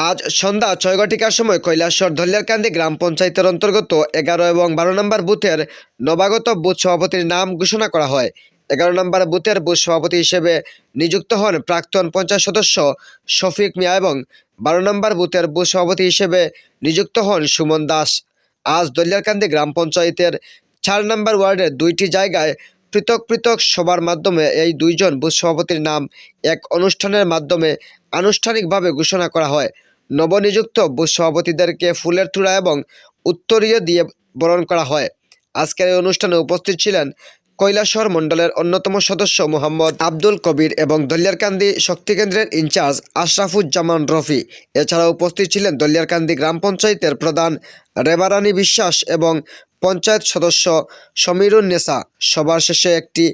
আজ সন্ধ্যা ৬ ঘটিকার সময় কৈলাসহর ধলিয়ারকান্দি গ্রাম পঞ্চায়েতের অন্তর্গত ১১ এবং ১২ নম্বর বুথের নবাগত বুথ সভাপতির নাম ঘোষণা করা হয়। ১১ নম্বর বুথের বুথ সভাপতি হিসেবে নিযুক্ত হন প্রাক্তন পঞ্চায়েত সদস্য শফিক মিয়া এবং ১২ নম্বর বুথের বুথ সভাপতি হিসেবে নিযুক্ত হন সুমন দাস। আজ ধলিয়ারকান্দি গ্রাম পঞ্চায়েতের ৪ নম্বর ওয়ার্ডের ২টি জায়গায় পৃথক পৃথক সভার মাধ্যমে এই দুইজন বুথ সভাপতির নাম এক অনুষ্ঠানের মাধ্যমে আনুষ্ঠানিকভাবে ঘোষণা করা হয়। নবনিযুক্ত বুথ সভাপতিদেরকে ফুলের তোড়া এবং উত্তরীয় দিয়ে বরণ করা হয়। আজকের এই অনুষ্ঠানে উপস্থিত ছিলেন কৈলাসহর মণ্ডলের অন্যতম সদস্য মোহাম্মদ আব্দুল কবির এবং দলিয়ারকান্দি শক্তিকেন্দ্রের ইনচার্জ আশরাফুজ্জামান রফি। এছাড়া উপস্থিত ছিলেন দলিয়ারকান্দি গ্রাম পঞ্চায়েতের প্রধান রেবারানী বিশ্বাস এবং পঞ্চায়েত সদস্য সমীরুন নেসা। সবার শেষে একটি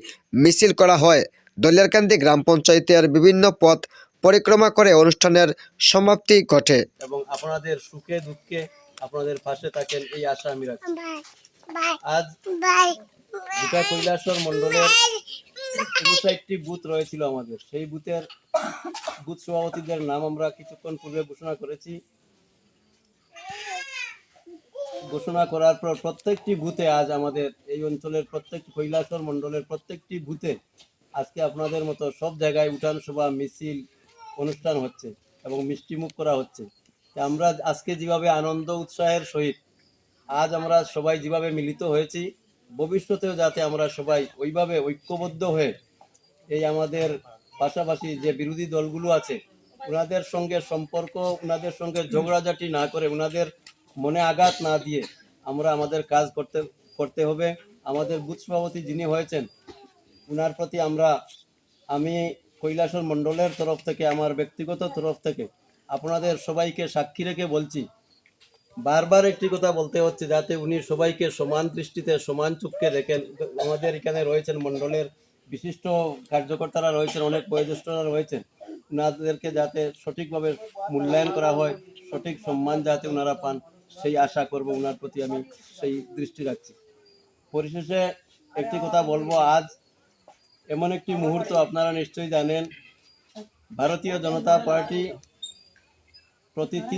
মিছিল করা হয়। দলিয়ারকান্দি গ্রাম পঞ্চায়েতের বিভিন্ন পথ পরিক্রমা করে অনুষ্ঠানের সমাপ্তি ঘটে। এবং আপনাদের সুখে দুঃখে আপনাদের পাশে থাকেন এই আশা আমি রাখছি। আজ গোটা কৈলাসহর মন্ডলের ৫৯টি বুথ রয়েছিল আমাদের, সেই বুথের বুথ সভাপতিদের নাম আমরা কিছুক্ষণ পূর্বে ঘোষণা করেছি। ঘোষণা করার পর প্রত্যেকটি বুথে আজ আমাদের এই অঞ্চলের প্রত্যেকটি কৈলাসহর মন্ডলের প্রত্যেকটি বুথে আজকে আপনাদের মতো সব জায়গায় উঠান সভা, মিছিল, অনুষ্ঠান হচ্ছে এবং মিষ্টিমুখ করা হচ্ছে। আমরা আজকে যেভাবে আনন্দ উৎসাহের সহিত আজ আমরা সবাই যেভাবে মিলিত হয়েছি, ভবিষ্যতেও যাতে আমরা সবাই ওইভাবে ঐক্যবদ্ধ হয়ে এই আমাদের পাশাপাশি যে বিরোধী দলগুলো আছে ওনাদের সঙ্গে সম্পর্ক, ওনাদের সঙ্গে ঝগড়াঝাটি না করে, ওনাদের মনে আঘাত না দিয়ে আমরা আমাদের কাজ করতে হবে। আমাদের বুথ সভাপতি যিনি হয়েছেন ওনার প্রতি আমি কৈলাসহর মণ্ডলের তরফ থেকে, আমার ব্যক্তিগত তরফ থেকে আপনাদের সবাইকে সাক্ষী রেখে বলছি, বারবার একটি কথা বলতে হচ্ছে যাতে উনি সবাইকে সমান দৃষ্টিতে সমান চোখে দেখেন। আমাদের এখানে রয়েছেন মণ্ডলের বিশিষ্ট কার্যকর্তারা রয়েছেন, অনেক বয়োজ্যেষ্ঠরা রয়েছেন, ওনাদেরকে যাতে সঠিকভাবে মূল্যায়ন করা হয়, সঠিক সম্মান যাতে ওনারা পান সেই আশা করব, ওনার প্রতি আমি সেই দৃষ্টি রাখছি। পরিশেষে একটি কথা বলবো, আজ এমন একটি মুহূর্ত আপনারা নিশ্চয়ই জানেন, ভারতীয় জনতা পার্টি প্রতি